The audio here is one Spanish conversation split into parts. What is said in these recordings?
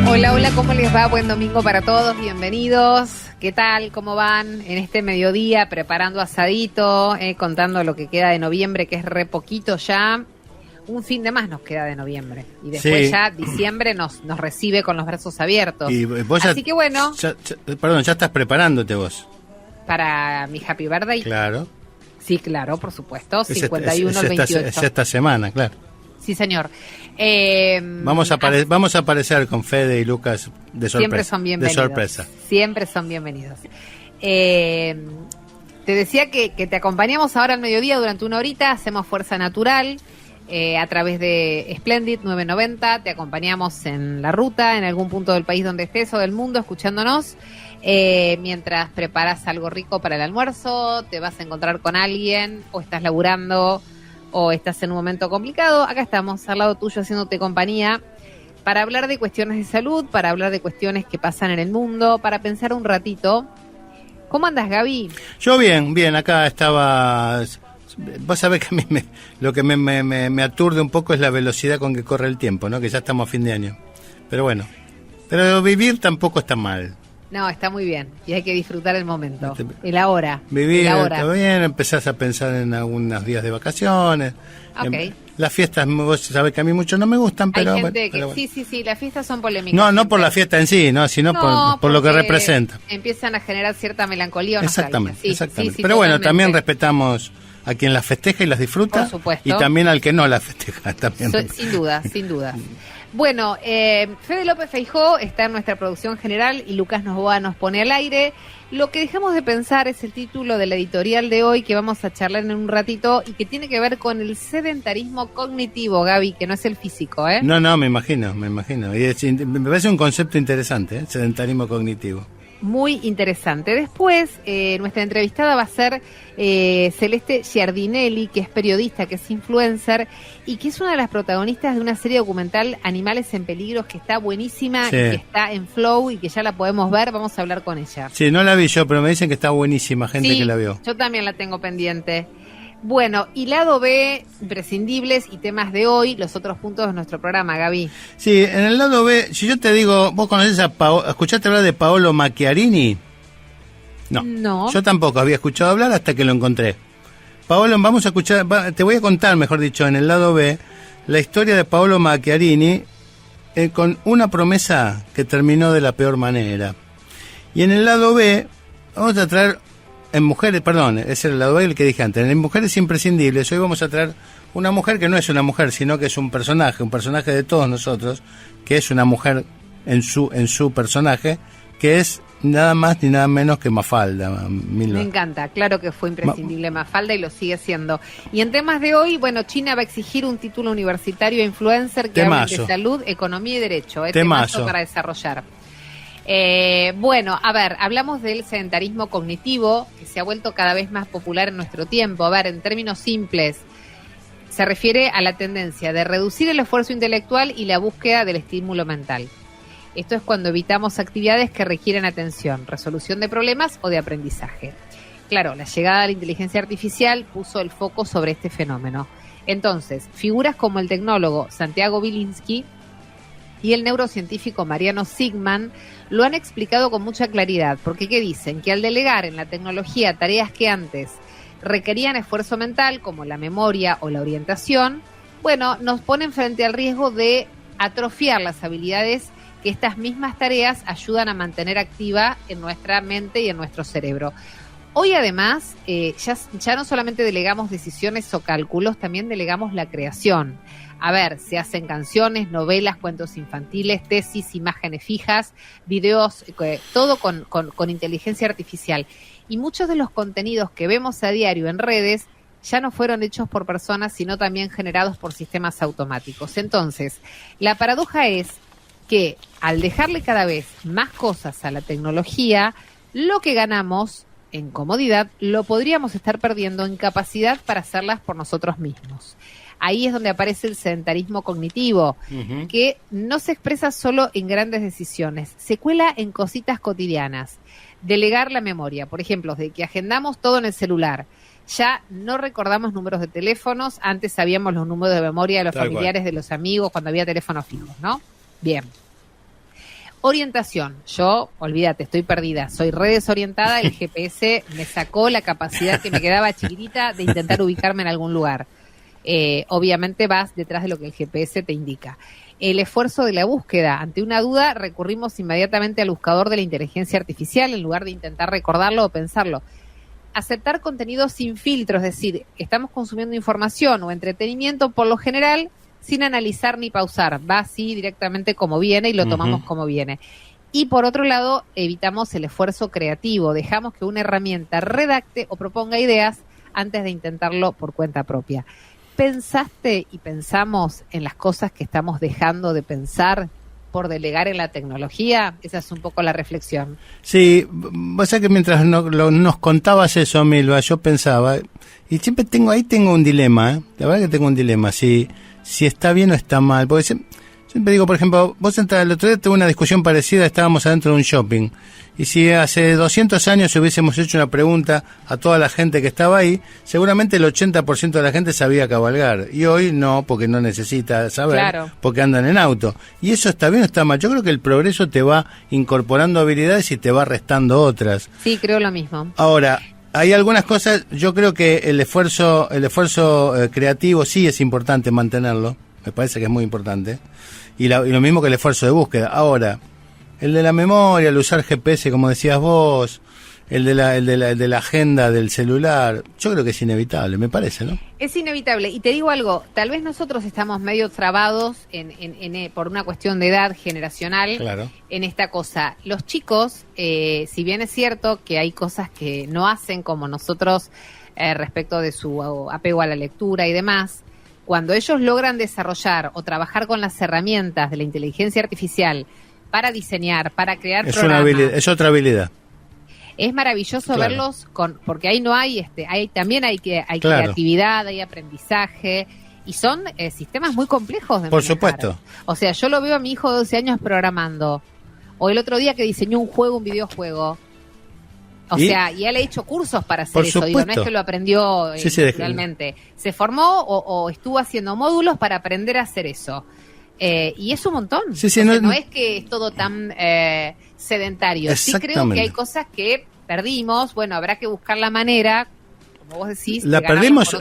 Hola, hola, ¿cómo les va? Buen domingo para todos, bienvenidos. ¿Qué tal? ¿Cómo van en este mediodía preparando asadito, contando lo que queda de noviembre, que es re poquito ya? Un fin de más nos queda de noviembre y después ya diciembre nos recibe con los brazos abiertos. Y vos así que bueno. Ya estás preparándote vos. Para mi Happy Birthday. Claro. Sí, claro, por supuesto. 51 al 28. Es esta semana, claro. Sí, señor. Vamos a aparecer con Fede y Lucas de sorpresa. Siempre son bienvenidos. De sorpresa. Siempre son bienvenidos. Te decía que te acompañamos ahora al mediodía durante una horita. Hacemos Fuerza Natural a través de Splendid 990. Te acompañamos en la ruta, en algún punto del país donde estés o del mundo, escuchándonos. Mientras preparas algo rico para el almuerzo, te vas a encontrar con alguien, o estás laburando, o estás en un momento complicado. Acá estamos, al lado tuyo, haciéndote compañía, para hablar de cuestiones de salud, para hablar de cuestiones que pasan en el mundo, para pensar un ratito. ¿Cómo andas, Gaby? Yo bien, acá estaba... Vos sabés que a mí lo que me aturde un poco es la velocidad con que corre el tiempo, ¿no? Que ya estamos a fin de año. Pero bueno, pero vivir tampoco está mal. No, está muy bien y hay que disfrutar el momento, el ahora. Vivir está bien, empezás a pensar en algunos días de vacaciones. Okay. Las fiestas, vos sabés que a mí mucho no me gustan, pero... Hay gente sí, las fiestas son polémicas. No por la fiesta en sí, sino por lo que representa. Empiezan a generar cierta melancolía o nostalgia. Exactamente. Pero bueno, también respetamos a quien las festeja y las disfruta. Por supuesto. Y también al que no las festeja. También. Sin duda. Bueno, Fede López Feijó está en nuestra producción general y Lucas Novoa nos pone al aire. Lo que dejamos de pensar es el título de la editorial de hoy, que vamos a charlar en un ratito y que tiene que ver con el sedentarismo cognitivo, Gaby, que no es el físico, ¿eh? No, me imagino. Y me parece un concepto interesante, sedentarismo cognitivo. Muy interesante. Después, nuestra entrevistada va a ser Celeste Giardinelli, que es periodista, que es influencer y que es una de las protagonistas de una serie documental Animales en Peligro, que está buenísima y que está en Flow y que ya la podemos ver. Vamos a hablar con ella. Sí, no la vi yo, pero me dicen que está buenísima, gente que la vio. Yo también la tengo pendiente. Bueno, y lado B, imprescindibles y temas de hoy, los otros puntos de nuestro programa, Gaby. Sí, en el lado B, si yo te digo, ¿vos conocés escuchaste hablar de Paolo Macchiarini? No. Yo tampoco había escuchado hablar hasta que lo encontré. Paolo, vamos a escuchar, te voy a contar, mejor dicho, en el lado B, la historia de Paolo Macchiarini con una promesa que terminó de la peor manera. Y en el lado B, vamos a traer... En mujeres, perdón, ese es el lado B el que dije antes. En mujeres imprescindibles, hoy vamos a traer una mujer que no es una mujer, sino que es un personaje de todos nosotros, que es una mujer en su personaje, que es nada más ni nada menos que Mafalda. Me encanta, claro que fue imprescindible Mafalda y lo sigue siendo. Y en temas de hoy, bueno, China va a exigir un título universitario a influencer que hable de salud, economía y derecho. Temazo para desarrollar. Bueno, a ver, hablamos del sedentarismo cognitivo, que se ha vuelto cada vez más popular en nuestro tiempo. A ver, en términos simples, se refiere a la tendencia de reducir el esfuerzo intelectual y la búsqueda del estímulo mental. Esto es cuando evitamos actividades que requieren atención, resolución de problemas o de aprendizaje. Claro, la llegada de la inteligencia artificial puso el foco sobre este fenómeno. Entonces, figuras como el tecnólogo Santiago Bilinsky y el neurocientífico Mariano Sigman lo han explicado con mucha claridad, porque ¿qué dicen? Que al delegar en la tecnología tareas que antes requerían esfuerzo mental, como la memoria o la orientación, bueno, nos ponen frente al riesgo de atrofiar las habilidades que estas mismas tareas ayudan a mantener activa en nuestra mente y en nuestro cerebro. Hoy además, ya no solamente delegamos decisiones o cálculos, también delegamos la creación. A ver, se hacen canciones, novelas, cuentos infantiles, tesis, imágenes fijas, videos, todo con inteligencia artificial. Y muchos de los contenidos que vemos a diario en redes ya no fueron hechos por personas, sino también generados por sistemas automáticos. Entonces, la paradoja es que al dejarle cada vez más cosas a la tecnología, lo que ganamos en comodidad lo podríamos estar perdiendo en capacidad para hacerlas por nosotros mismos. Ahí es donde aparece el sedentarismo cognitivo, que no se expresa solo en grandes decisiones, se cuela en cositas cotidianas. Delegar la memoria, por ejemplo, de que agendamos todo en el celular. Ya no recordamos números de teléfonos, antes sabíamos los números de memoria de los familiares, de los amigos, cuando había teléfonos fijos, ¿no? Bien. Orientación. Yo, olvídate, estoy perdida. Soy re desorientada. El GPS me sacó la capacidad que me quedaba chiquitita de intentar ubicarme en algún lugar. Obviamente vas detrás de lo que el GPS te indica. El esfuerzo de la búsqueda. Ante una duda, recurrimos inmediatamente al buscador de la inteligencia artificial en lugar de intentar recordarlo o pensarlo. Aceptar contenido sin filtro, es decir, estamos consumiendo información o entretenimiento por lo general sin analizar ni pausar, va así directamente como viene y lo tomamos como viene. Y por otro lado, evitamos el esfuerzo creativo, dejamos que una herramienta redacte o proponga ideas antes de intentarlo por cuenta propia. ¿Pensaste y pensamos en las cosas que estamos dejando de pensar por delegar en la tecnología? Esa es un poco la reflexión. Sí, vos sabés que mientras nos contabas eso, Milva, yo pensaba, y siempre tengo un dilema, la verdad que tengo un dilema, si está bien o está mal, porque siempre digo, por ejemplo, vos el otro día tuve una discusión parecida, estábamos adentro de un shopping, y si hace 200 años hubiésemos hecho una pregunta a toda la gente que estaba ahí, seguramente el 80% de la gente sabía cabalgar, y hoy no, porque no necesita saber, claro, porque andan en auto. Y eso está bien o está mal. Yo creo que el progreso te va incorporando habilidades y te va restando otras. Sí, creo lo mismo. Ahora, hay algunas cosas, yo creo que el esfuerzo creativo sí es importante mantenerlo, me parece que es muy importante, y lo mismo que el esfuerzo de búsqueda. Ahora, el de la memoria, el usar GPS, como decías vos, el de la agenda del celular, yo creo que es inevitable, me parece, ¿no? Es inevitable, y te digo algo, tal vez nosotros estamos medio trabados por una cuestión de edad generacional, claro, en esta cosa. Los chicos, si bien es cierto que hay cosas que no hacen como nosotros respecto de su apego a la lectura y demás, cuando ellos logran desarrollar o trabajar con las herramientas de la inteligencia artificial para diseñar, para crear programas, es otra habilidad. Es maravilloso, claro, verlos porque ahí no hay también hay claro, creatividad, hay aprendizaje y son sistemas muy complejos de por manejar. Supuesto. O sea, yo lo veo a mi hijo de 12 años programando, o el otro día que diseñó un videojuego. O sea, y él ha hecho cursos para hacer eso, digo, no es que lo aprendió realmente. Se formó o estuvo haciendo módulos para aprender a hacer eso. Y es un montón. No es que es todo tan sedentario. Sí creo que hay cosas que perdimos. Bueno, habrá que buscar la manera, como vos decís, la perdemos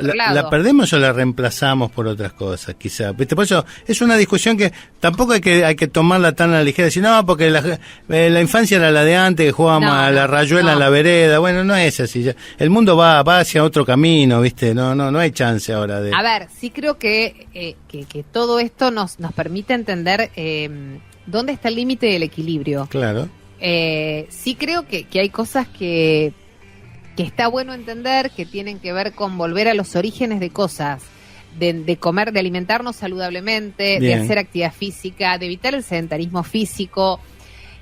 o la reemplazamos por otras cosas, quizá. ¿Viste? Por eso es una discusión que tampoco hay que tomarla tan a la ligera, decir, no, porque la infancia era la de antes, que jugábamos a la rayuela en la vereda. Bueno, no es así. El mundo va hacia otro camino, ¿viste? No hay chance ahora de... A ver, sí creo que todo esto nos permite entender dónde está el límite del equilibrio. Claro. Sí creo que hay cosas que está bueno entender, que tienen que ver con volver a los orígenes de cosas, de comer, de alimentarnos saludablemente, bien, de hacer actividad física, de evitar el sedentarismo físico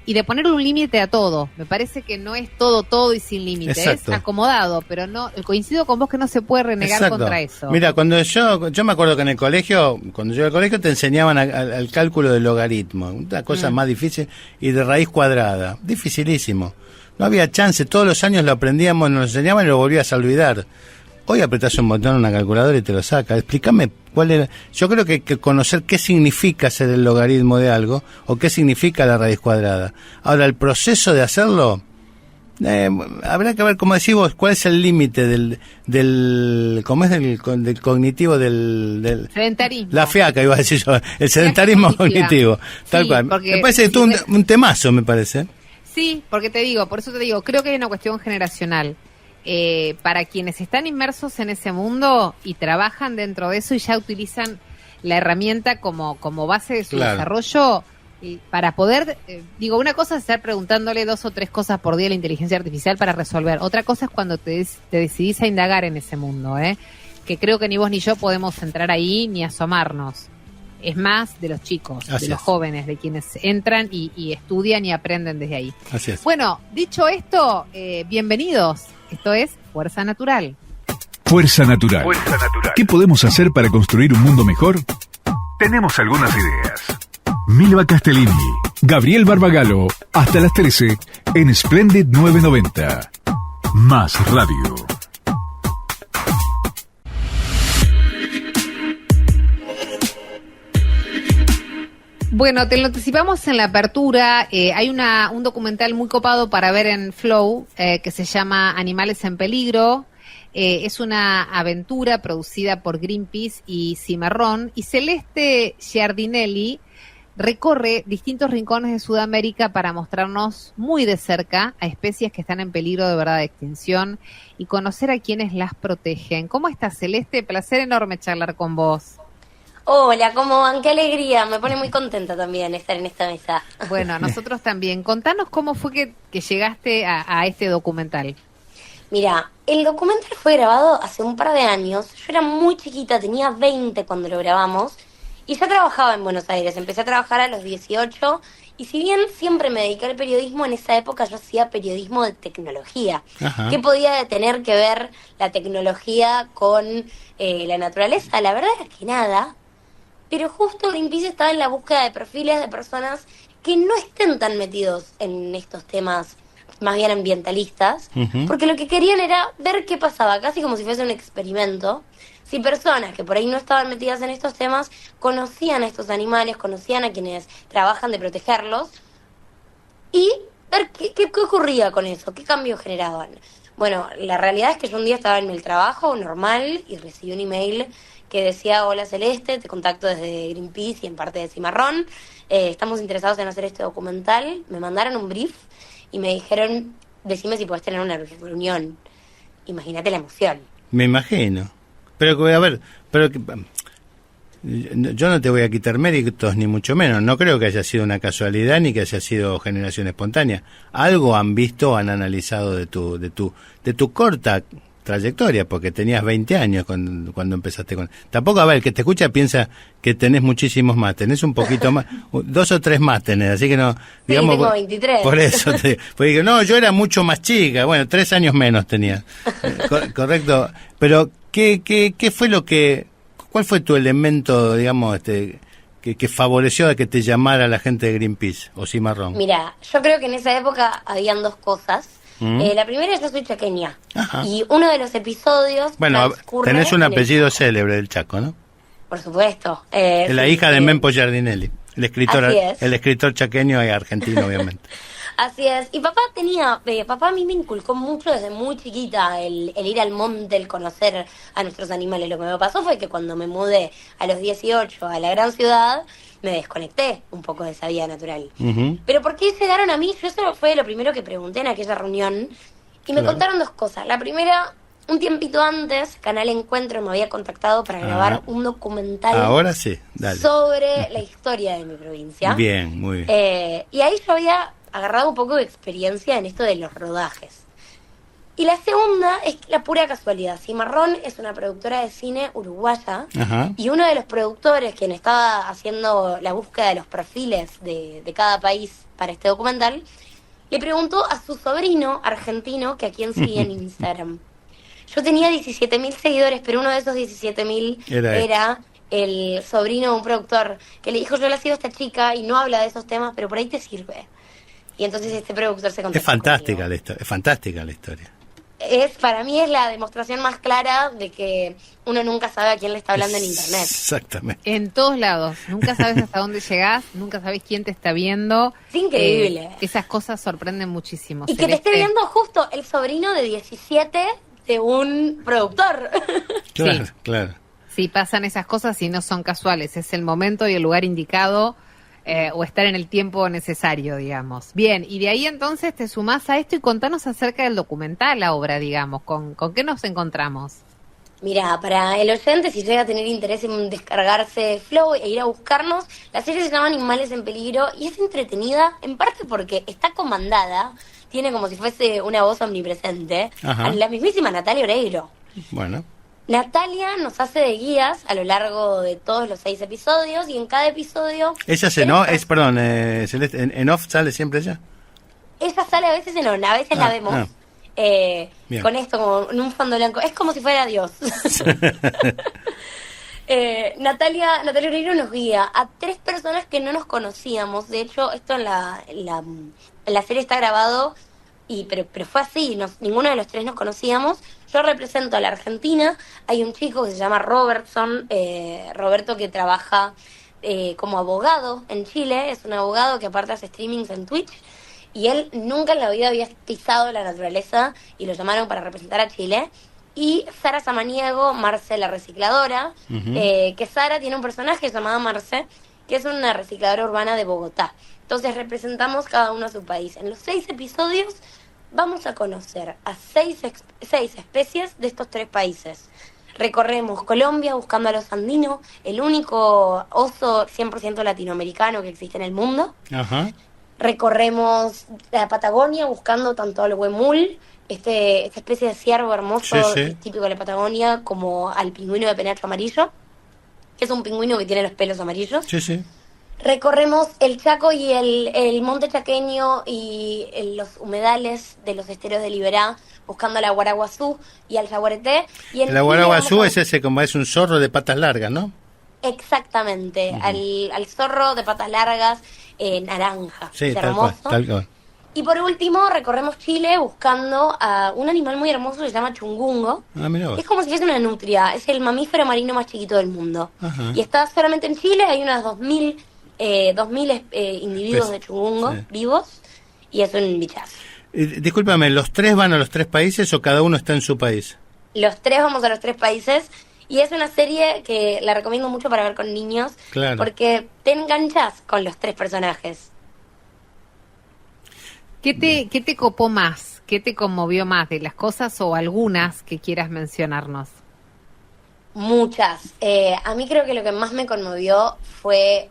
y de poner un límite a todo. Me parece que no es todo y sin límite, es acomodado, pero no, coincido con vos que no se puede renegar contra eso. Mira, cuando yo me acuerdo que en el colegio, cuando yo iba al colegio te enseñaban al cálculo del logaritmo, una cosa más difícil, y de raíz cuadrada, dificilísimo. No había chance, todos los años lo aprendíamos, nos enseñaban y lo volvías a olvidar. Hoy apretás un botón en una calculadora y te lo saca. Explícame cuál era. Yo creo que conocer qué significa hacer el logaritmo de algo o qué significa la raíz cuadrada. Ahora, el proceso de hacerlo, habrá que ver, como decís vos, cuál es el límite del ¿cómo es? Del cognitivo del sedentarismo. La fiaca, iba a decir yo, el sedentarismo cognitivo. Tal cual. Me parece que un temazo, me parece. Sí, porque por eso te digo, creo que hay una cuestión generacional. Para quienes están inmersos en ese mundo y trabajan dentro de eso y ya utilizan la herramienta como base de su desarrollo, para poder, una cosa es estar preguntándole 2 o 3 cosas por día a la inteligencia artificial para resolver. Otra cosa es cuando te decidís a indagar en ese mundo, que creo que ni vos ni yo podemos entrar ahí ni asomarnos. Es más de los chicos, de los jóvenes, de quienes entran y estudian y aprenden desde ahí. Así es. Bueno, dicho esto, bienvenidos. Esto es Fuerza Natural. Fuerza Natural. Fuerza Natural. ¿Qué podemos hacer para construir un mundo mejor? Tenemos algunas ideas. Milva Castellini, Gabriel Barbagalo, hasta las 13 en Splendid 990. Más Radio. Bueno, te lo anticipamos en la apertura. Hay un documental muy copado para ver en Flow que se llama Animales en Peligro. Es una aventura producida por Greenpeace y Cimarrón. Y Celeste Giardinelli recorre distintos rincones de Sudamérica para mostrarnos muy de cerca a especies que están en peligro de verdad de extinción y conocer a quienes las protegen. ¿Cómo estás, Celeste? Placer enorme charlar con vos. Hola, ¿cómo van? Qué alegría, me pone muy contenta también estar en esta mesa. Bueno, nosotros también. Contanos cómo fue que llegaste a este documental. Mira, el documental fue grabado hace un par de años. Yo era muy chiquita, tenía 20 cuando lo grabamos y ya trabajaba en Buenos Aires. Empecé a trabajar a los 18 y si bien siempre me dediqué al periodismo, en esa época yo hacía periodismo de tecnología. Ajá. ¿Qué podía tener que ver la tecnología con la naturaleza? La verdad es que nada. Pero justo Greenpeace estaba en la búsqueda de perfiles de personas que no estén tan metidos en estos temas más bien ambientalistas, porque lo que querían era ver qué pasaba, casi como si fuese un experimento, si personas que por ahí no estaban metidas en estos temas conocían a estos animales, conocían a quienes trabajan de protegerlos, y ver qué ocurría con eso, qué cambios generaban. Bueno, la realidad es que yo un día estaba en el trabajo normal y recibí un email que decía: hola Celeste, te contacto desde Greenpeace y en parte de Cimarrón, estamos interesados en hacer este documental. Me mandaron un brief y me dijeron: decime si podés tener una reunión. Imagínate la emoción. Me imagino. Pero a ver, yo no te voy a quitar méritos ni mucho menos. No creo que haya sido una casualidad ni que haya sido generación espontánea. Algo han visto, han analizado de tu corta trayectoria, porque tenías 20 años cuando empezaste con... Tampoco, a ver, el que te escucha piensa que tenés muchísimos más, tenés un poquito más, 2 o 3 más tenés, así que no... Digamos, sí, tengo 23. Por eso, porque digo, no, yo era mucho más chica, bueno, 3 años menos tenía. Correcto, pero ¿qué fue lo que... ¿Cuál fue tu elemento, digamos, que favoreció a que te llamara la gente de Greenpeace o Cimarrón? Mira, yo creo que en esa época habían 2 cosas. La primera, yo soy chaqueña. Ajá. Y uno de los episodios... Bueno, tenés un apellido célebre del Chaco, ¿no? Por supuesto. Es la hija de Mempo Giardinelli, el escritor chaqueño y argentino, obviamente. Así es. Y papá a mí me inculcó mucho desde muy chiquita el ir al monte, el conocer a nuestros animales. Lo que me pasó fue que cuando me mudé a los 18 a la gran ciudad, me desconecté un poco de esa vida natural. Pero ¿por qué llegaron a mí? Yo eso fue lo primero que pregunté en aquella reunión. Y me contaron 2 cosas. La primera, un tiempito antes, Canal Encuentro me había contactado para grabar un documental. Ahora sí, dale. Sobre la historia de mi provincia. Bien, muy bien. Y ahí yo había agarrado un poco de experiencia en esto de los rodajes. Y la segunda es la pura casualidad. Cimarrón es una productora de cine uruguaya. Ajá. Y uno de los productores, quien estaba haciendo la búsqueda de los perfiles de cada país para este documental, le preguntó a su sobrino argentino que a quién seguía en Instagram. Yo tenía 17.000 seguidores, pero uno de esos 17.000 era el sobrino de un productor que le dijo: yo la sigo a esta chica y no habla de esos temas, pero por ahí te sirve. Y entonces este productor se contactó. Es fantástica la historia, es fantástica la historia. Para mí es la demostración más clara de que uno nunca sabe a quién le está hablando en internet. Exactamente. En todos lados. Nunca sabes hasta dónde llegás, nunca sabes quién te está viendo. Es increíble. Esas cosas sorprenden muchísimo. Y Celeste, que te esté viendo justo el sobrino de 17 de un productor. Claro, sí. Claro. Sí, pasan esas cosas y no son casuales. Es el momento y el lugar indicado. O estar en el tiempo necesario, digamos. Bien, y de ahí entonces te sumás a esto y contanos acerca del documental, la obra, digamos. ¿Con qué nos encontramos? Mira, para el oyente, si llega a tener interés en descargarse Flow e ir a buscarnos, la serie se llama Animales en Peligro y es entretenida, en parte porque está comandada, tiene como si fuese una voz omnipresente, a la mismísima Natalia Oreiro. Bueno. Natalia nos hace de guías a lo largo de todos los 6 episodios y en cada episodio... Ella Celeste, en off sale siempre ella. Ella sale a veces en on, a veces la vemos con esto como en un fondo blanco. Es como si fuera Dios. Natalia Oreiro nos guía a 3 personas que no nos conocíamos. De hecho, esto en la serie está grabado... Pero fue así, ninguno de los 3 nos conocíamos. Yo represento a la Argentina, hay un chico que se llama Roberto, que trabaja como abogado en Chile, es un abogado que aparte hace streamings en Twitch, y él nunca en la vida había pisado la naturaleza y lo llamaron para representar a Chile. Y Sara Samaniego, Marce la recicladora, que Sara tiene un personaje llamado Marce, que es una recicladora urbana de Bogotá. Entonces representamos cada uno a su país. En los 6 episodios vamos a conocer a 6 especies de estos 3 países. Recorremos Colombia buscando a los andinos, el único oso 100% latinoamericano que existe en el mundo. Ajá. Recorremos la Patagonia buscando tanto al huemul, esta especie de ciervo hermoso, que es típico de la Patagonia, como al pingüino de penacho amarillo, que es un pingüino que tiene los pelos amarillos. Sí, sí. Recorremos el Chaco y el monte chaqueño y los humedales de los esteros de Liberá, buscando al aguaraguazú y al jaguareté. Y el aguaraguazú es ese, como es un zorro de patas largas, ¿no? Exactamente, al zorro de patas largas, naranja, sí, es hermoso. Tal cual. Y por último recorremos Chile buscando a un animal muy hermoso que se llama chungungo. Es como si fuese una nutria, es el mamífero marino más chiquito del mundo. Ajá. Y está solamente en Chile, hay unas 2.000 individuos de chungungo vivos, y es un bichazo. Discúlpame, ¿los 3 van a los 3 países o cada uno está en su país? Los 3 vamos a los 3 países, y es una serie que la recomiendo mucho para ver con niños, claro, porque te enganchas con los 3 personajes. ¿Qué te copó más? ¿Qué te conmovió más de las cosas o algunas que quieras mencionarnos? Muchas. A mí creo que lo que más me conmovió fue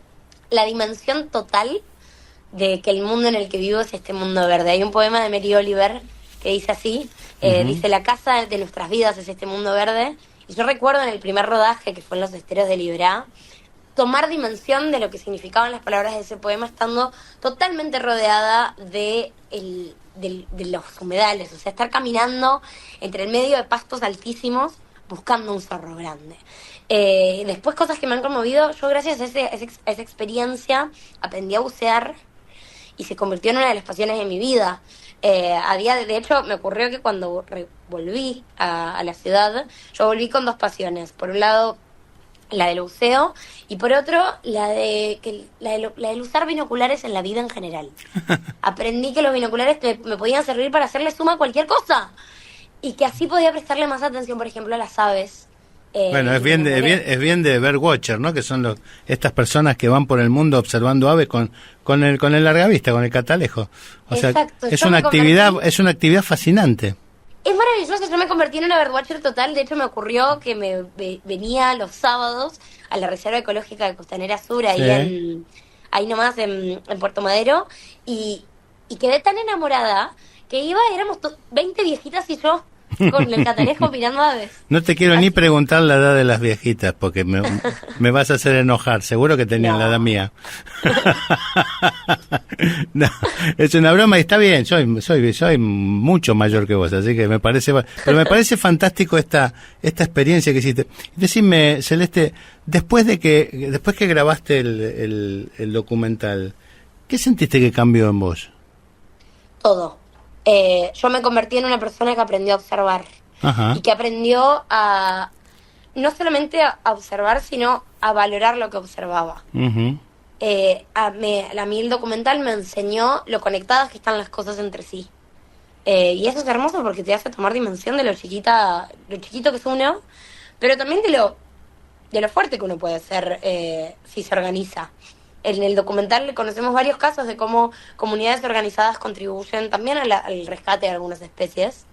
la dimensión total de que el mundo en el que vivo es este mundo verde. Hay un poema de Mary Oliver que dice así, dice: la casa de nuestras vidas es este mundo verde. Y yo recuerdo en el primer rodaje, que fue en los esteros de Liberá, tomar dimensión de lo que significaban las palabras de ese poema estando totalmente rodeada de los humedales, o sea, estar caminando entre el medio de pastos altísimos buscando un zorro grande. Después, cosas que me han conmovido, yo gracias a esa experiencia aprendí a bucear y se convirtió en una de las pasiones de mi vida. De hecho, me ocurrió que cuando volví a la ciudad, yo volví con 2 pasiones. Por un lado, la del buceo, y por otro, la de usar binoculares en la vida en general. Aprendí que los binoculares me podían servir para hacerle suma a cualquier cosa, y que así podía prestarle más atención, por ejemplo, a las aves. Bueno, es bien de birdwatcher, ¿no? Que son estas personas que van por el mundo observando aves con el largavista, con el catalejo. O exacto, sea, es una actividad fascinante. Es maravilloso, yo me convertí en una birdwatcher total. De hecho, me ocurrió que venía los sábados a la Reserva Ecológica de Costanera Sur, ahí nomás en Puerto Madero, y quedé tan enamorada que éramos 20 viejitas y yo con el catalejo mirando aves. No te quiero ni preguntar la edad de las viejitas, porque me vas a hacer enojar. Seguro que tenían la edad mía. No, es una broma y está bien. Soy mucho mayor que vos, así que me parece fantástico esta experiencia que hiciste. Decime, Celeste, después que grabaste el documental, ¿qué sentiste que cambió en vos? Todo. Yo me convertí en una persona que aprendió a observar. Ajá. Y que aprendió a no solamente a observar, sino a valorar lo que observaba. Uh-huh. A mí el documental me enseñó lo conectadas que están las cosas entre sí. Y eso es hermoso porque te hace tomar dimensión de lo chiquito que es uno, pero también de lo fuerte que uno puede ser si se organiza. En el documental conocemos varios casos de cómo comunidades organizadas contribuyen también al rescate de algunas especies.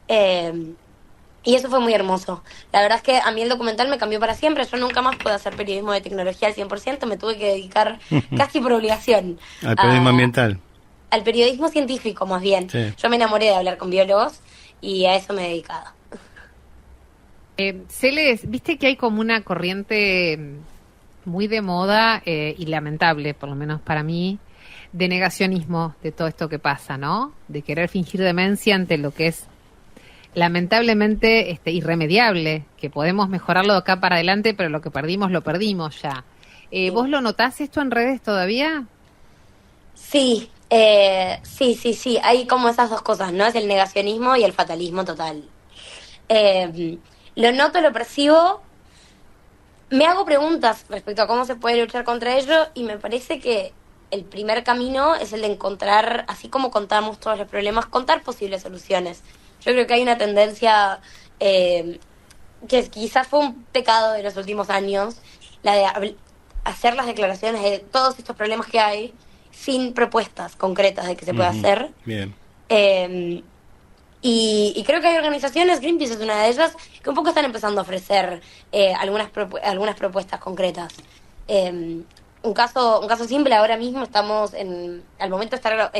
Y eso fue muy hermoso. La verdad es que a mí el documental me cambió para siempre. Yo nunca más pude hacer periodismo de tecnología al 100%. Me tuve que dedicar casi por obligación. Al periodismo ambiental. Al periodismo científico, más bien. Sí. Yo me enamoré de hablar con biólogos y a eso me he dedicado. Celes, viste que hay como una corriente muy de moda y lamentable, por lo menos para mí, de negacionismo de todo esto que pasa, ¿no? De querer fingir demencia ante lo que es lamentablemente irremediable, que podemos mejorarlo de acá para adelante, pero lo que perdimos, lo perdimos ya. ¿Vos lo notás esto en redes todavía? Sí, sí. Hay como esas dos cosas, ¿no? Es el negacionismo y el fatalismo total. Lo noto, lo percibo. me hago preguntas respecto a cómo se puede luchar contra ello, y me parece que el primer camino es el de encontrar, así como contamos todos los problemas, contar posibles soluciones. Yo creo que hay una tendencia que quizás fue un pecado de los últimos años, la de hacer las declaraciones de todos estos problemas que hay sin propuestas concretas de qué se puede hacer. Bien. Y creo que hay organizaciones, Greenpeace es una de ellas, que un poco están empezando a ofrecer algunas propuestas concretas. Un caso simple, ahora mismo estamos al momento de estar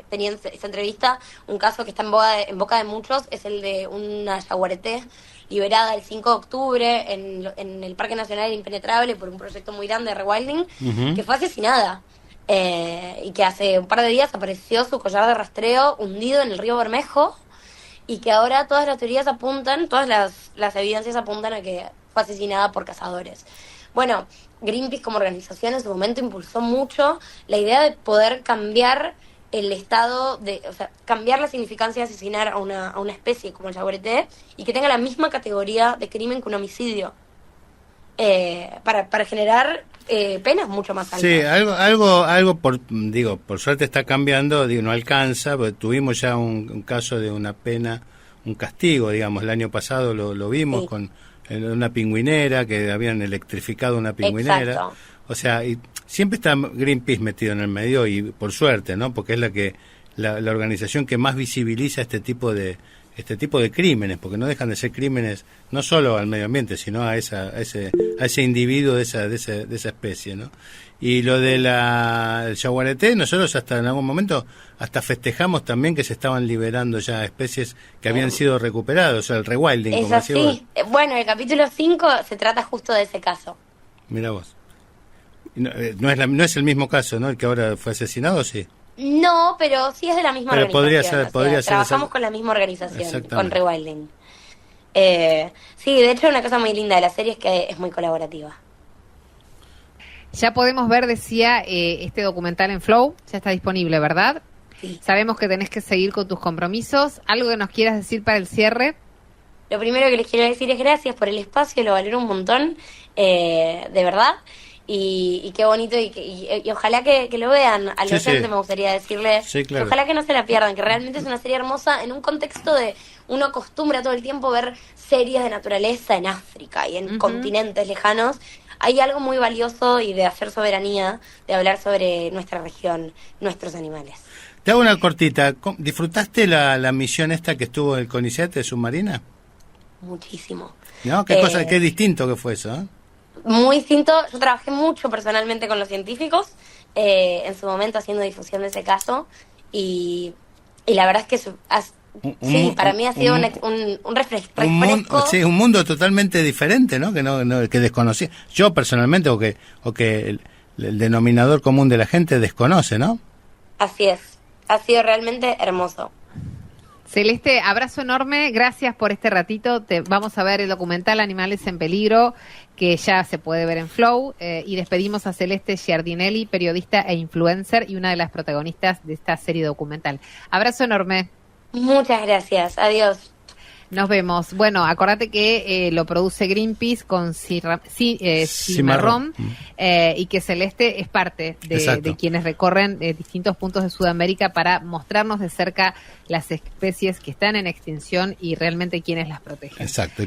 teniendo esta entrevista, un caso que está en boca de muchos es el de una yaguareté liberada el 5 de octubre en el Parque Nacional Impenetrable por un proyecto muy grande de rewilding, que fue asesinada. Y que hace un par de días apareció su collar de rastreo hundido en el río Bermejo, y que ahora todas las teorías apuntan, todas las evidencias apuntan a que fue asesinada por cazadores. Bueno, Greenpeace como organización en su momento impulsó mucho la idea de poder cambiar el estado, cambiar la significancia de asesinar a una especie como el yaguareté y que tenga la misma categoría de crimen que un homicidio, para generar penas mucho más altas. Sí, algo por suerte está cambiando, no alcanza, porque tuvimos ya un caso de una pena, un castigo, digamos, el año pasado lo vimos con una pingüinera, que habían electrificado una pingüinera. Exacto. O sea, y siempre está Greenpeace metido en el medio, y por suerte, ¿no? Porque es la organización que más visibiliza este tipo de crímenes, porque no dejan de ser crímenes no solo al medio ambiente, sino a ese individuo de esa especie, ¿no? Y lo de el yaguareté, nosotros hasta en algún momento hasta festejamos también que se estaban liberando ya especies que habían sido recuperadas, o sea, el rewilding. Es así. Bueno, el capítulo 5 se trata justo de ese caso. Mira vos. No es el mismo caso, ¿no? El que ahora fue asesinado, ¿sí? No, pero sí es de la misma organización. Podría ser. Trabajamos con la misma organización, con Rewilding. Sí, de hecho una cosa muy linda de la serie es que es muy colaborativa. Ya podemos ver, decía, este documental en Flow, ya está disponible, ¿verdad? Sí. Sabemos que tenés que seguir con tus compromisos. ¿Algo que nos quieras decir para el cierre? Lo primero que les quiero decir es gracias por el espacio, lo valoro un montón, de verdad. Y qué bonito, y ojalá que lo vean. Al oyente me gustaría decirle, claro. Ojalá que no se la pierdan, que realmente es una serie hermosa en un contexto de uno acostumbra todo el tiempo ver series de naturaleza en África y en continentes lejanos. Hay algo muy valioso y de hacer soberanía, de hablar sobre nuestra región, nuestros animales. Te hago una cortita. ¿Disfrutaste la misión esta que estuvo el CONICET de submarina? Muchísimo. ¿No? Qué distinto que fue eso, ¿eh? Muy distinto. Yo trabajé mucho personalmente con los científicos en su momento haciendo difusión de ese caso, y la verdad es que para mí ha sido un refresco. Un mundo totalmente diferente, ¿no? Que desconocía. Yo personalmente, o que el denominador común de la gente desconoce, ¿no? Así es. Ha sido realmente hermoso. Celeste, abrazo enorme, gracias por este ratito. Vamos a ver el documental Animales en Peligro, que ya se puede ver en Flow, y despedimos a Celeste Giardinelli, periodista e influencer y una de las protagonistas de esta serie documental. Abrazo enorme. Muchas gracias, adiós. Nos vemos. Bueno, acordate que lo produce Greenpeace con Cimarrón, y que Celeste es parte de quienes recorren distintos puntos de Sudamérica para mostrarnos de cerca las especies que están en extinción y realmente quienes las protegen. Exacto.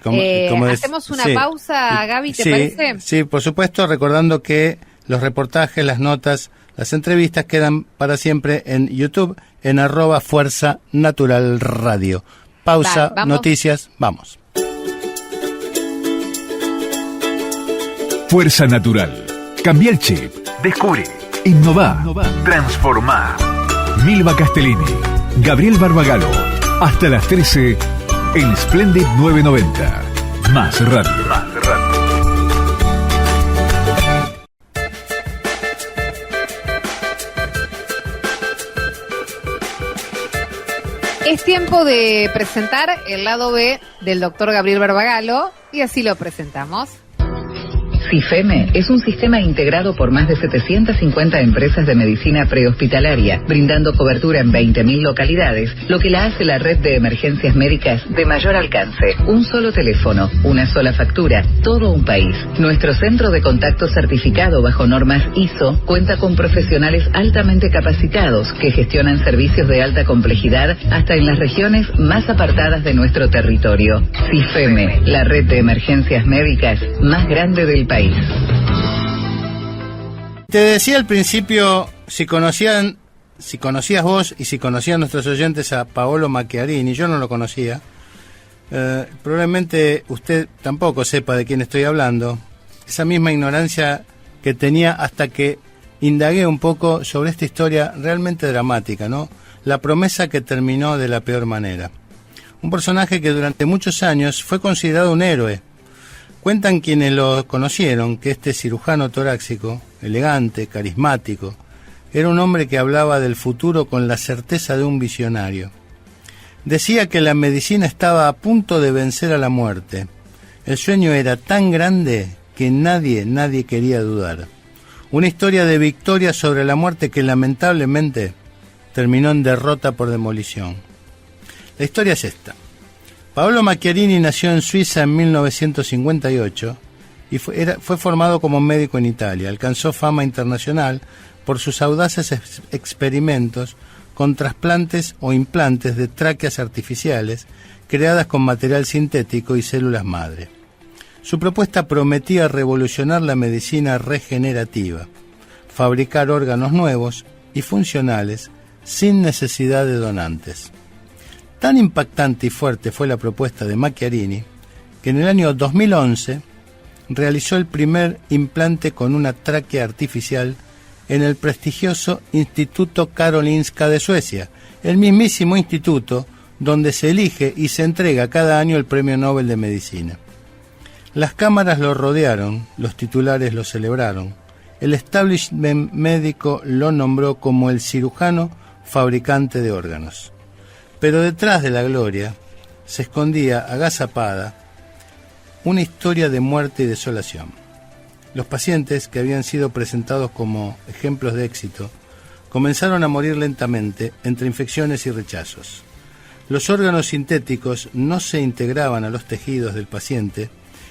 Hacemos una pausa, Gaby, ¿te parece? Sí, por supuesto, recordando que los reportajes, las notas, las entrevistas quedan para siempre en YouTube, en @Fuerza Natural Radio. Pausa, noticias, vamos. Fuerza Natural. Cambia el chip. Descubre. Innova. Transforma. Milva Castellini. Gabriel Barbagalo. Hasta las 13 en Splendid 990. Más radio. Es tiempo de presentar el lado B del doctor Gabriel Barbagalo, y así lo presentamos. CIFEME es un sistema integrado por más de 750 empresas de medicina prehospitalaria, brindando cobertura en 20.000 localidades, lo que la hace la red de emergencias médicas de mayor alcance. Un solo teléfono, una sola factura, todo un país. Nuestro centro de contacto certificado bajo normas ISO cuenta con profesionales altamente capacitados que gestionan servicios de alta complejidad hasta en las regiones más apartadas de nuestro territorio. CIFEME, la red de emergencias médicas más grande del país. Te decía al principio, si conocías vos y si conocían nuestros oyentes a Paolo Macchiarini, yo no lo conocía, probablemente usted tampoco sepa de quién estoy hablando. Esa misma ignorancia que tenía hasta que indagué un poco sobre esta historia realmente dramática, ¿no? La promesa que terminó de la peor manera. Un personaje que durante muchos años fue considerado un héroe. Cuentan quienes lo conocieron que este cirujano torácico, elegante, carismático, era un hombre que hablaba del futuro con la certeza de un visionario. Decía que la medicina estaba a punto de vencer a la muerte. El sueño era tan grande que nadie quería dudar. Una historia de victoria sobre la muerte que lamentablemente terminó en derrota por demolición. La historia es esta. Paolo Macchiarini nació en Suiza en 1958 y fue formado como médico en Italia. Alcanzó fama internacional por sus audaces experimentos con trasplantes o implantes de tráqueas artificiales creadas con material sintético y células madre. Su propuesta prometía revolucionar la medicina regenerativa, fabricar órganos nuevos y funcionales sin necesidad de donantes. Tan impactante y fuerte fue la propuesta de Macchiarini que en el año 2011 realizó el primer implante con una tráquea artificial en el prestigioso Instituto Karolinska de Suecia, el mismísimo instituto donde se elige y se entrega cada año el Premio Nobel de Medicina. Las cámaras lo rodearon, los titulares lo celebraron, el establishment médico lo nombró como el cirujano fabricante de órganos. Pero detrás de la gloria se escondía, agazapada, una historia de muerte y desolación. Los pacientes, que habían sido presentados como ejemplos de éxito, comenzaron a morir lentamente entre infecciones y rechazos. Los órganos sintéticos no se integraban a los tejidos del paciente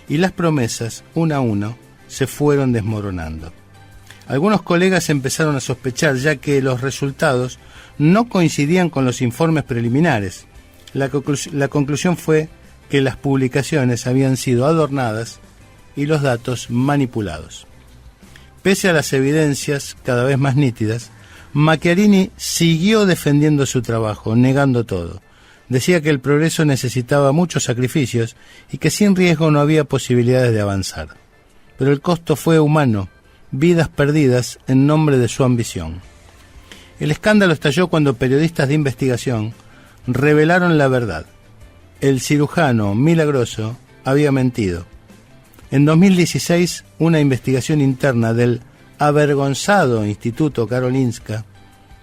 y las promesas, una a una, se fueron desmoronando. Algunos colegas empezaron a sospechar, ya que los resultados no coincidían con los informes preliminares. La conclusión fue que las publicaciones habían sido adornadas y los datos manipulados. Pese a las evidencias cada vez más nítidas, Macchiarini siguió defendiendo su trabajo, negando todo. Decía que el progreso necesitaba muchos sacrificios y que sin riesgo no había posibilidades de avanzar. Pero el costo fue humano, vidas perdidas en nombre de su ambición. El escándalo estalló cuando periodistas de investigación revelaron la verdad. El cirujano milagroso había mentido. En 2016, una investigación interna del avergonzado Instituto Karolinska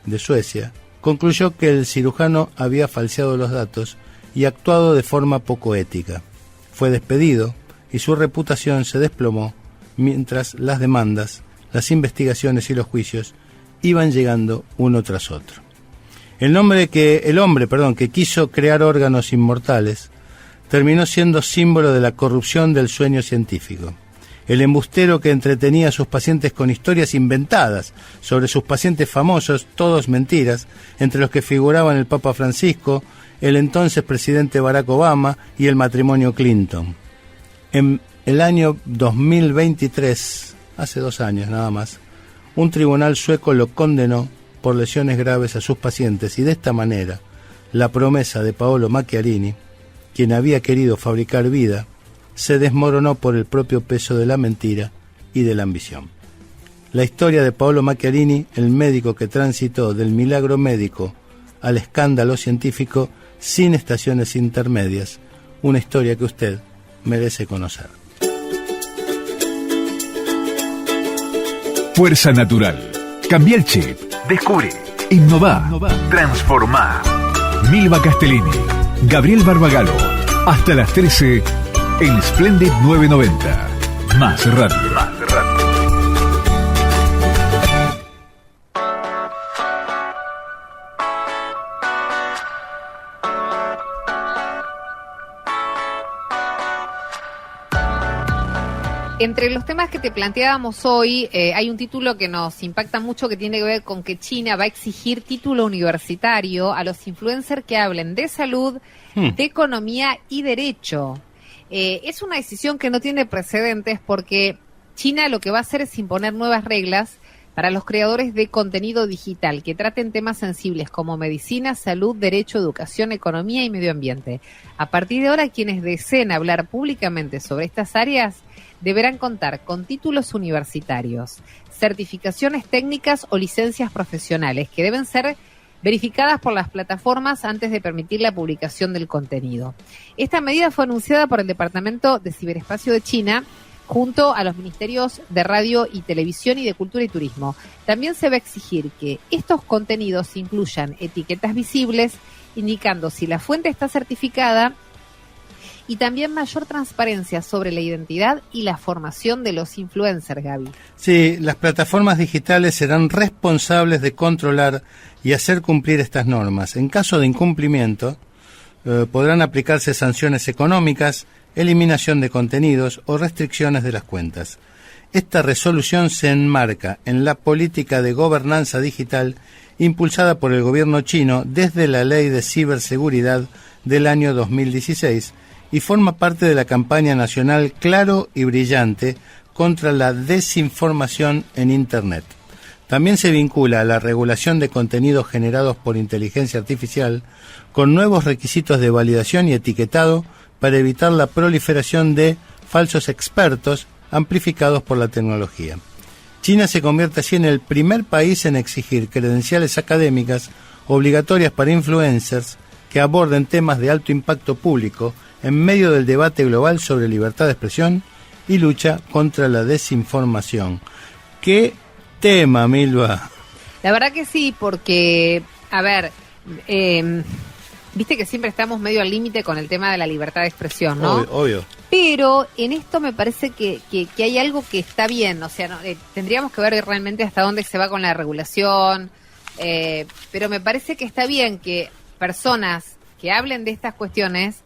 de Suecia concluyó que el cirujano había falseado los datos y actuado de forma poco ética. Fue despedido y su reputación se desplomó mientras las demandas, las investigaciones y los juicios iban llegando uno tras otro. El hombre que quiso crear órganos inmortales terminó siendo símbolo de la corrupción del sueño científico. El embustero que entretenía a sus pacientes con historias inventadas sobre sus pacientes famosos, todos mentiras, entre los que figuraban el Papa Francisco, el entonces presidente Barack Obama y el matrimonio Clinton. En el año 2023, hace 2 años nada más, un tribunal sueco lo condenó por lesiones graves a sus pacientes y de esta manera la promesa de Paolo Macchiarini, quien había querido fabricar vida, se desmoronó por el propio peso de la mentira y de la ambición. La historia de Paolo Macchiarini, el médico que transitó del milagro médico al escándalo científico sin estaciones intermedias, una historia que usted merece conocer. Fuerza Natural. Cambia el chip. Descubre. Innová. Transformá. Milva Castellini. Gabriel Barbagallo. Hasta las 13 en Splendid 990. Más radio. Más radio. Entre los temas que te planteábamos hoy, hay un título que nos impacta mucho que tiene que ver con que China va a exigir título universitario a los influencers que hablen de salud, de economía y derecho. Es una decisión que no tiene precedentes porque China lo que va a hacer es imponer nuevas reglas para los creadores de contenido digital que traten temas sensibles como medicina, salud, derecho, educación, economía y medio ambiente. A partir de ahora, quienes deseen hablar públicamente sobre estas áreas deberán contar con títulos universitarios, certificaciones técnicas o licencias profesionales que deben ser verificadas por las plataformas antes de permitir la publicación del contenido. Esta medida fue anunciada por el Departamento de Ciberespacio de China junto a los Ministerios de Radio y Televisión y de Cultura y Turismo. También se va a exigir que estos contenidos incluyan etiquetas visibles indicando si la fuente está certificada y también mayor transparencia sobre la identidad y la formación de los influencers, Gaby. Sí, las plataformas digitales serán responsables de controlar y hacer cumplir estas normas. En caso de incumplimiento, podrán aplicarse sanciones económicas, eliminación de contenidos o restricciones de las cuentas. Esta resolución se enmarca en la política de gobernanza digital impulsada por el gobierno chino desde la Ley de Ciberseguridad del año 2016 y forma parte de la campaña nacional Claro y Brillante contra la desinformación en Internet. También se vincula a la regulación de contenidos generados por inteligencia artificial con nuevos requisitos de validación y etiquetado para evitar la proliferación de falsos expertos amplificados por la tecnología. China se convierte así en el primer país en exigir credenciales académicas obligatorias para influencers que aborden temas de alto impacto público en medio del debate global sobre libertad de expresión y lucha contra la desinformación. ¿Qué tema, Milva? La verdad que sí, porque, a ver, viste que siempre estamos medio al límite con el tema de la libertad de expresión, ¿no? Obvio. Pero en esto me parece que hay algo que está bien, o sea, no, tendríamos que ver realmente hasta dónde se va con la regulación, pero me parece que está bien que personas que hablen de estas cuestiones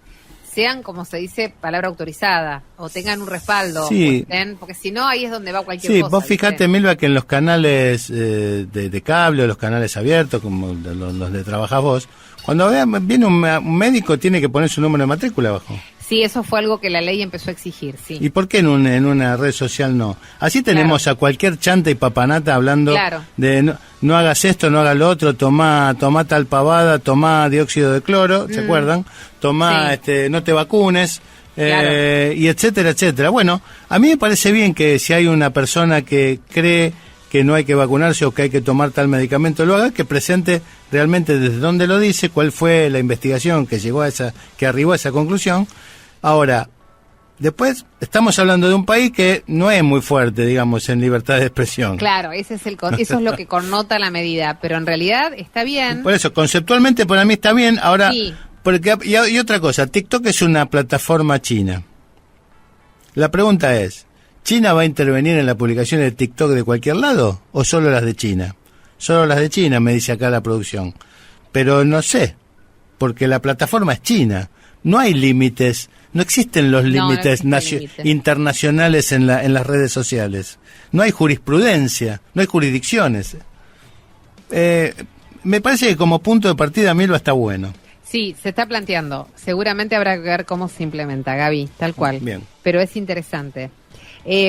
sean, como se dice, palabra autorizada, o tengan un respaldo, sí. Porque si no, ahí es donde va cualquier cosa. Sí, vos fijate, Milva, que en los canales de cable o los canales abiertos, como los de trabajás vos, cuando viene un médico tiene que poner su número de matrícula abajo. Sí, eso fue algo que la ley empezó a exigir, sí. ¿Y por qué en una red social no? Así tenemos a cualquier chanta y papanata hablando de no hagas esto, no hagas lo otro, tomá tal pavada, tomá dióxido de cloro, ¿se acuerdan? Tomá, no te vacunes, y etcétera, etcétera. Bueno, a mí me parece bien que si hay una persona que cree que no hay que vacunarse o que hay que tomar tal medicamento, lo haga, que presente realmente desde dónde lo dice, cuál fue la investigación que llegó que arribó a esa conclusión. Ahora, después estamos hablando de un país que no es muy fuerte, digamos, en libertad de expresión. Claro, eso es lo que connota la medida, pero en realidad está bien. Por eso, conceptualmente para mí está bien. Ahora, porque y otra cosa, TikTok es una plataforma china. La pregunta es, ¿China va a intervenir en la publicación de TikTok de cualquier lado o solo las de China? Solo las de China, me dice acá la producción. Pero no sé, porque la plataforma es China. No hay límites, no existen los límites internacionales en las redes sociales. No hay jurisprudencia, no hay jurisdicciones. Me parece que como punto de partida Milva está bueno. Sí, se está planteando. Seguramente habrá que ver cómo se implementa, Gaby, tal cual. Bien. Pero es interesante.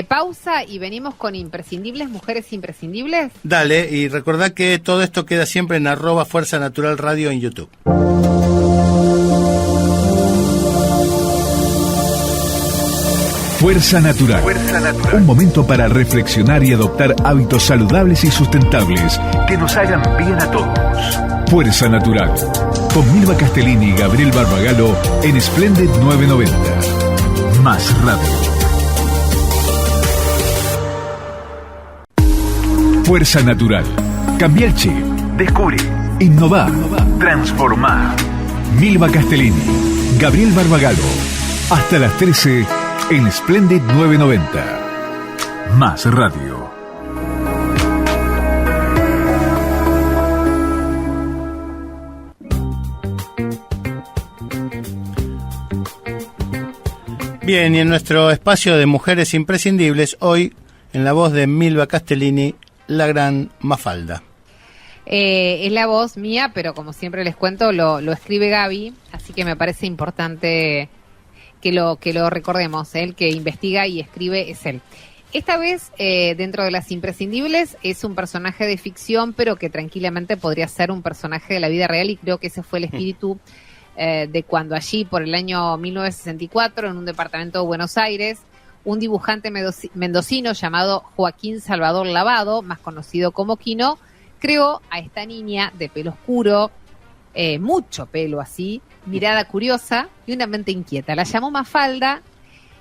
Pausa y venimos con imprescindibles, mujeres imprescindibles. Dale, y recordá que todo esto queda siempre en @Fuerza Natural Radio en YouTube. Fuerza Natural. Un momento para reflexionar y adoptar hábitos saludables y sustentables que nos hagan bien a todos. Fuerza Natural. Con Milva Castellini y Gabriel Barbagalo en Splendid 990. Más radio. Fuerza Natural. Cambia el chip. Descubre. Innova. Transforma. Milva Castellini. Gabriel Barbagalo. Hasta las 13 en Splendid 990. Más Radio. Bien, y en nuestro espacio de Mujeres Imprescindibles, hoy, en la voz de Milva Castellini, la gran Mafalda. Es la voz mía, pero como siempre les cuento, lo escribe Gaby, así que me parece importante que lo recordemos. El que investiga y escribe es él. Esta vez, dentro de las imprescindibles, es un personaje de ficción, pero que tranquilamente podría ser un personaje de la vida real, y creo que ese fue el espíritu de cuando allí, por el año 1964, en un departamento de Buenos Aires, un dibujante mendocino llamado Joaquín Salvador Lavado, más conocido como Quino, creó a esta niña de pelo oscuro, mucho pelo así, mirada curiosa y una mente inquieta. La llamó Mafalda,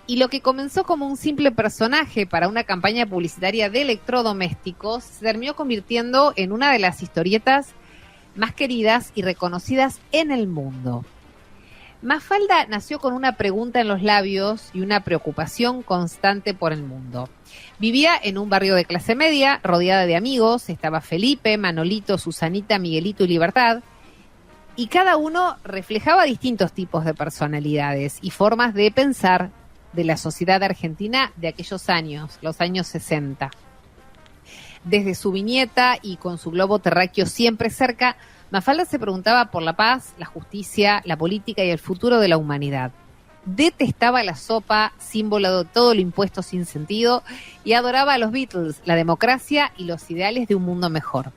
y lo que comenzó como un simple personaje para una campaña publicitaria de electrodomésticos se terminó convirtiendo en una de las historietas más queridas y reconocidas en el mundo. Mafalda nació con una pregunta en los labios y una preocupación constante por el mundo. Vivía en un barrio de clase media, rodeada de amigos. Estaba Felipe, Manolito, Susanita, Miguelito y Libertad, y cada uno reflejaba distintos tipos de personalidades y formas de pensar de la sociedad argentina de aquellos años, los años 60. Desde su viñeta y con su globo terráqueo siempre cerca, Mafalda se preguntaba por la paz, la justicia, la política y el futuro de la humanidad. Detestaba la sopa, símbolo de todo lo impuesto sin sentido, y adoraba a los Beatles, la democracia y los ideales de un mundo mejor.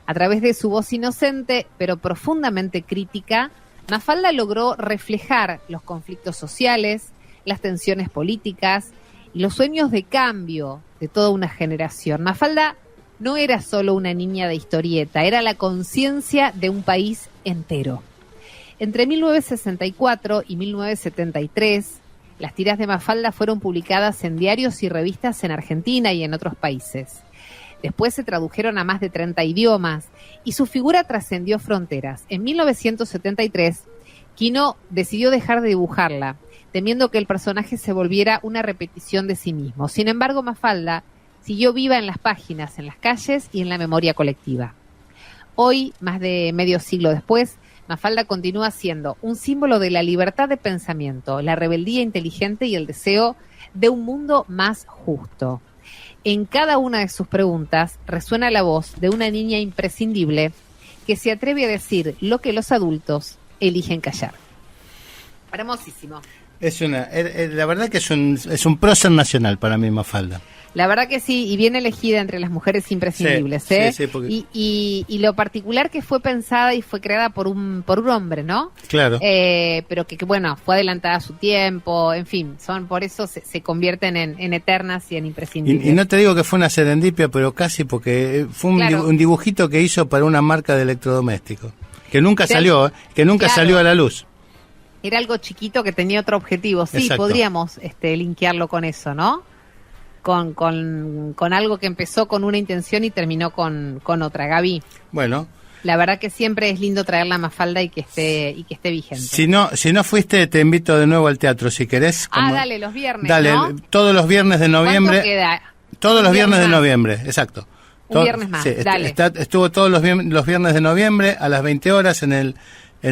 A través de su voz inocente, pero profundamente crítica, Mafalda logró reflejar los conflictos sociales, las tensiones políticas y los sueños de cambio de toda una generación. Mafalda no era solo una niña de historieta, era la conciencia de un país entero. Entre 1964 y 1973, las tiras de Mafalda fueron publicadas en diarios y revistas en Argentina y en otros países. Después se tradujeron a más de 30 idiomas y su figura trascendió fronteras. En 1973, Quino decidió dejar de dibujarla, temiendo que el personaje se volviera una repetición de sí mismo. Sin embargo, Mafalda siguió viva en las páginas, en las calles y en la memoria colectiva. Hoy, más de medio siglo después, Mafalda continúa siendo un símbolo de la libertad de pensamiento, la rebeldía inteligente y el deseo de un mundo más justo. En cada una de sus preguntas resuena la voz de una niña imprescindible que se atreve a decir lo que los adultos eligen callar. Hermosísimo. La verdad que es un prócer nacional para mí, Mafalda. La verdad que sí, y bien elegida entre las mujeres imprescindibles, sí, ¿eh? Sí, porque... y lo particular que fue pensada y fue creada por un hombre, ¿no? Claro. Pero que bueno, fue adelantada a su tiempo, en fin, por eso se convierten en eternas y en imprescindibles. Y no te digo que fue una serendipia, pero casi, porque fue un dibujito que hizo para una marca de electrodomésticos, que nunca salió a la luz. Era algo chiquito que tenía otro objetivo. Sí, exacto. Podríamos linkearlo con eso, ¿no? Con algo que empezó con una intención y terminó con otra. Gaby. Bueno. La verdad que siempre es lindo traer la Mafalda y que esté vigente. Si no fuiste, te invito de nuevo al teatro, si querés. Dale, los viernes, dale, ¿no? Todos los viernes de noviembre. ¿Cuánto queda? Todos los viernes de noviembre, exacto. Un viernes más, sí, dale. Estuvo todos los viernes de noviembre a las 20 horas en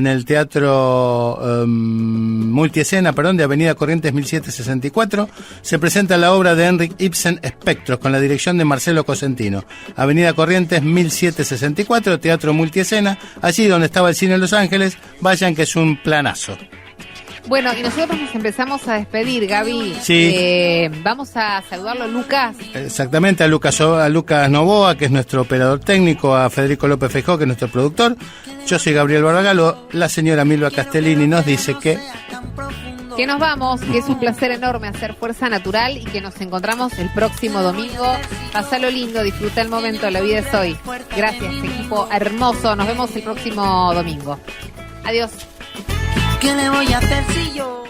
el Teatro Multiescena, de Avenida Corrientes 1764, se presenta la obra de Henrik Ibsen, Espectros, con la dirección de Marcelo Cosentino. Avenida Corrientes 1764, Teatro Multiescena, allí donde estaba el cine en Los Ángeles. Vayan, que es un planazo. Bueno, y nosotros nos empezamos a despedir, Gaby. Sí. Vamos a saludarlo, Lucas. Exactamente, a Lucas Novoa, que es nuestro operador técnico, a Federico López Feijó, que es nuestro productor. Yo soy Gabriel Barbagalo. La señora Milva Castellini nos dice que nos vamos, que es un placer enorme hacer Fuerza Natural y que nos encontramos el próximo domingo. Pasalo lindo, disfruta el momento, la vida es hoy. Gracias, equipo hermoso. Nos vemos el próximo domingo. Adiós. ¿Qué le voy a hacer si yo?